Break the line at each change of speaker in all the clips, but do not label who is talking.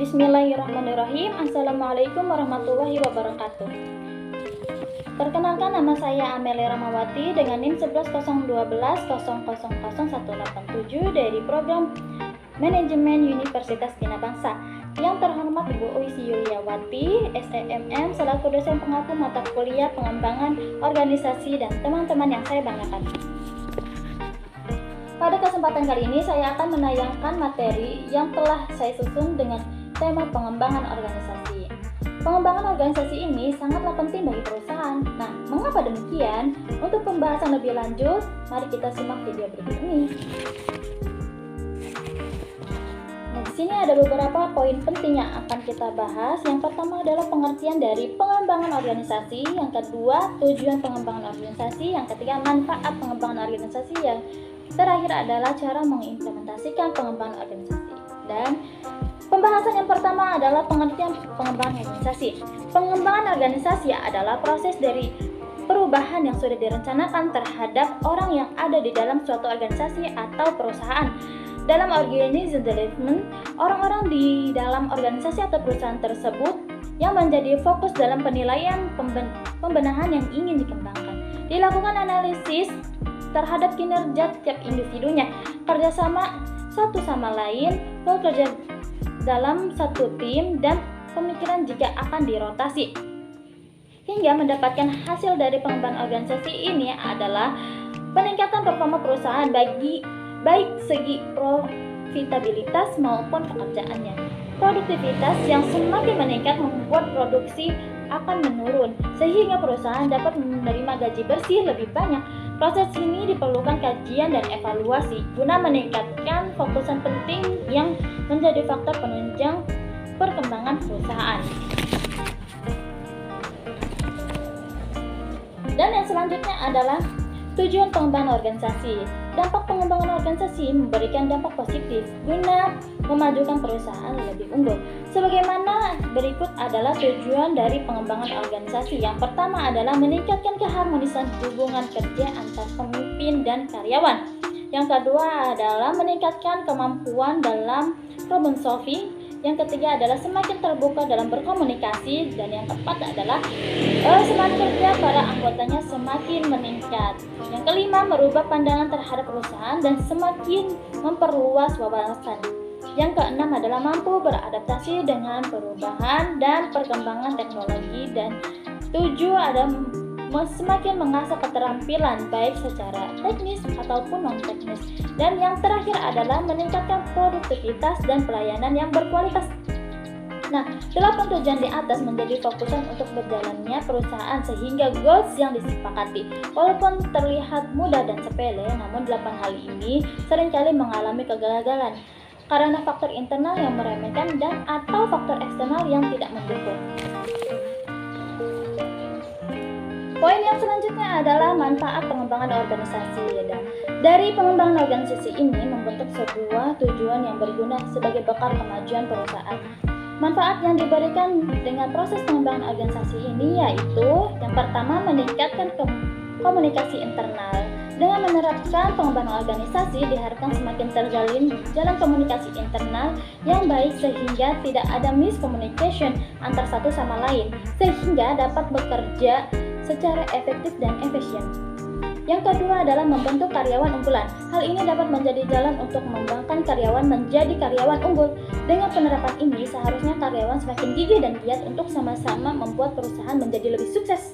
Bismillahirrahmanirrahim. Assalamualaikum warahmatullahi wabarakatuh. Perkenalkan, nama saya Amelia Ramawati dengan NIM 11.012.000.187 dari program Manajemen Universitas Bina Bangsa. Yang terhormat Ibu Uisi Yuliawati, SEMM, selaku dosen pengaku mata kuliah pengembangan organisasi dan teman-teman yang saya banggakan. Pada kesempatan kali ini saya akan menayangkan materi yang telah saya susun dengan tema pengembangan organisasi. Pengembangan organisasi ini sangatlah penting bagi perusahaan. Nah, mengapa demikian? Untuk pembahasan lebih lanjut, mari kita simak video berikut ini. Nah, di sini ada beberapa poin penting yang akan kita bahas. Yang pertama adalah pengertian dari pengembangan organisasi, yang kedua tujuan pengembangan organisasi, yang ketiga manfaat pengembangan organisasi, yang terakhir adalah cara mengimplementasikan pengembangan organisasi. Dan pembahasan yang pertama adalah pengertian pengembangan organisasi. Pengembangan organisasi adalah proses dari perubahan yang sudah direncanakan terhadap orang yang ada di dalam suatu organisasi atau perusahaan. Dalam organization development, orang-orang di dalam organisasi atau perusahaan tersebut yang menjadi fokus dalam penilaian pembenahan yang ingin dikembangkan. Dilakukan analisis terhadap kinerja tiap individunya, kerjasama satu sama lain, bekerja dalam satu tim, dan pemikiran jika akan dirotasi. Hingga mendapatkan hasil dari pengembangan organisasi ini adalah peningkatan performa perusahaan baik segi profitabilitas maupun pekerjaannya. Produktivitas yang semakin meningkat membuat produksi akan menurun, sehingga perusahaan dapat menerima gaji bersih lebih banyak. Proses ini diperlukan kajian dan evaluasi guna meningkatkan fokusan penting yang menjadi faktor penunjang perkembangan perusahaan. Dan yang selanjutnya adalah tujuan pengembangan organisasi. Dampak pengembangan organisasi memberikan dampak positif guna memajukan perusahaan lebih unggul. Sebagaimana berikut adalah tujuan dari pengembangan organisasi. Yang pertama adalah meningkatkan keharmonisan hubungan kerja antar pemimpin dan karyawan. Yang kedua adalah meningkatkan kemampuan dalam problem solving. Yang ketiga adalah semakin terbuka dalam berkomunikasi, dan yang keempat adalah semangat kerja para anggotanya semakin meningkat. Yang kelima, merubah pandangan terhadap perusahaan dan semakin memperluas wawasan. Yang keenam adalah mampu beradaptasi dengan perubahan dan perkembangan teknologi, dan tujuh adalah semakin mengasah keterampilan baik secara teknis ataupun non-teknis. Dan yang terakhir adalah meningkatkan produktivitas dan pelayanan yang berkualitas. Nah, 8 tujuan di atas menjadi fokusan untuk berjalannya perusahaan sehingga goals yang disepakati. Walaupun terlihat mudah dan sepele, namun 8 hal ini seringkali mengalami kegagalan karena faktor internal yang meremehkan dan atau faktor eksternal yang tidak mendukung. Poin yang selanjutnya adalah manfaat pengembangan organisasi. Dan dari pengembangan organisasi ini membentuk sebuah tujuan yang berguna sebagai bekal kemajuan perusahaan. Manfaat yang diberikan dengan proses pengembangan organisasi ini yaitu yang pertama, meningkatkan komunikasi internal. Dengan menerapkan pengembangan organisasi diharapkan semakin terjalin jalan komunikasi internal yang baik sehingga tidak ada miscommunication antar satu sama lain, sehingga dapat bekerja secara efektif dan efisien. Yang kedua adalah membentuk karyawan unggulan. Hal ini dapat menjadi jalan untuk mengembangkan karyawan menjadi karyawan unggul. Dengan penerapan ini seharusnya karyawan semakin gigih dan giat untuk sama-sama membuat perusahaan menjadi lebih sukses.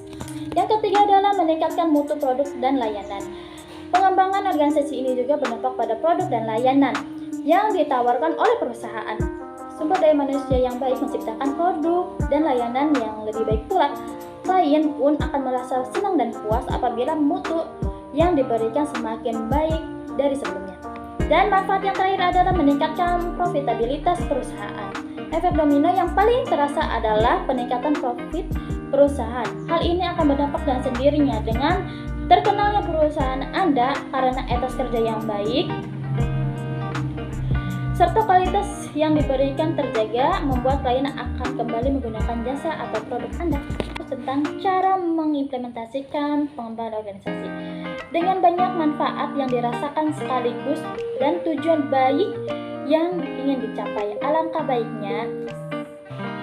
Yang ketiga adalah meningkatkan mutu produk dan layanan. Pengembangan organisasi ini juga berdampak pada produk dan layanan yang ditawarkan oleh perusahaan. Sumber daya manusia yang baik menciptakan produk dan layanan yang lebih baik pula. Klien pun akan merasa senang dan puas apabila mutu yang diberikan semakin baik dari sebelumnya. Dan manfaat yang terakhir adalah meningkatkan profitabilitas perusahaan. Efek domino yang paling terasa adalah peningkatan profit perusahaan. Hal ini akan berdampak dengan sendirinya dengan terkenalnya perusahaan Anda karena etos kerja yang baik serta kualitas yang diberikan terjaga, membuat klien akan kembali menggunakan jasa atau produk Anda. Tentang cara mengimplementasikan pengembangan organisasi dengan banyak manfaat yang dirasakan sekaligus dan tujuan baik yang ingin dicapai. Alangkah baiknya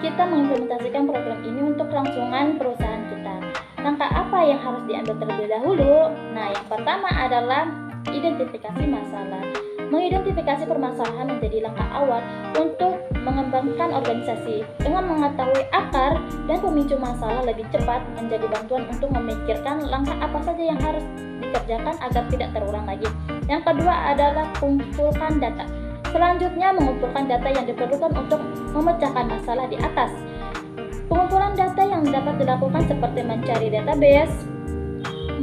kita mengimplementasikan program ini untuk kelangsungan perusahaan kita. Langkah apa yang harus diambil terlebih dahulu? Nah, yang pertama adalah identifikasi masalah. Mengidentifikasi permasalahan menjadi langkah awal untuk mengembangkan organisasi. Dengan mengetahui akar dan pemicu masalah lebih cepat menjadi bantuan untuk memikirkan langkah apa saja yang harus dikerjakan agar tidak terulang lagi. Yang kedua adalah kumpulkan data. Selanjutnya, mengumpulkan data yang diperlukan untuk memecahkan masalah di atas. Pengumpulan data yang dapat dilakukan seperti mencari database,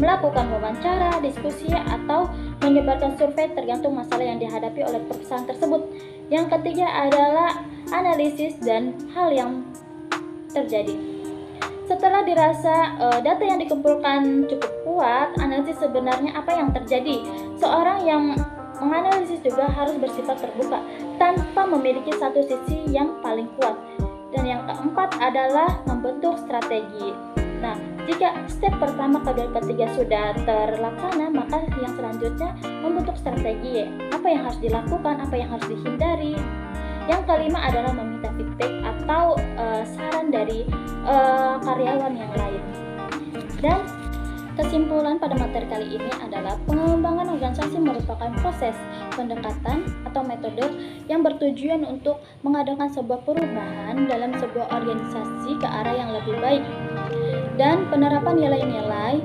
melakukan wawancara, diskusi, atau menyebarkan survei tergantung masalah yang dihadapi oleh perusahaan tersebut. Yang ketiga adalah analisis dan hal yang terjadi. Setelah dirasa data yang dikumpulkan cukup kuat, analisis sebenarnya apa yang terjadi. Seorang yang menganalisis juga harus bersifat terbuka tanpa memiliki satu sisi yang paling kuat. Dan yang keempat adalah membentuk strategi. Nah, jika step pertama, kedua, ketiga sudah terlaksana, maka yang selanjutnya membentuk strategi. Apa yang harus dilakukan, apa yang harus dihindari. Yang kelima adalah meminta feedback atau saran dari karyawan yang lain. Dan kesimpulan pada materi kali ini adalah pengembangan organisasi merupakan proses pendekatan atau metode yang bertujuan untuk mengadakan sebuah perubahan dalam sebuah organisasi ke arah yang lebih baik dan penerapan nilai-nilai,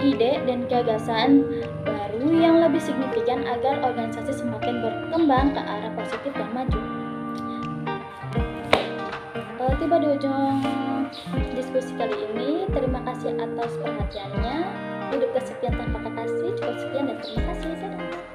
ide, dan gagasan baru yang lebih signifikan agar organisasi semakin berkembang ke arah positif dan maju. Tiba di ujung diskusi kali ini. Terima kasih atas perhatiannya. Hidup kesekian tanpa kekasih. Cukup sekian dan terima kasih. Dadah.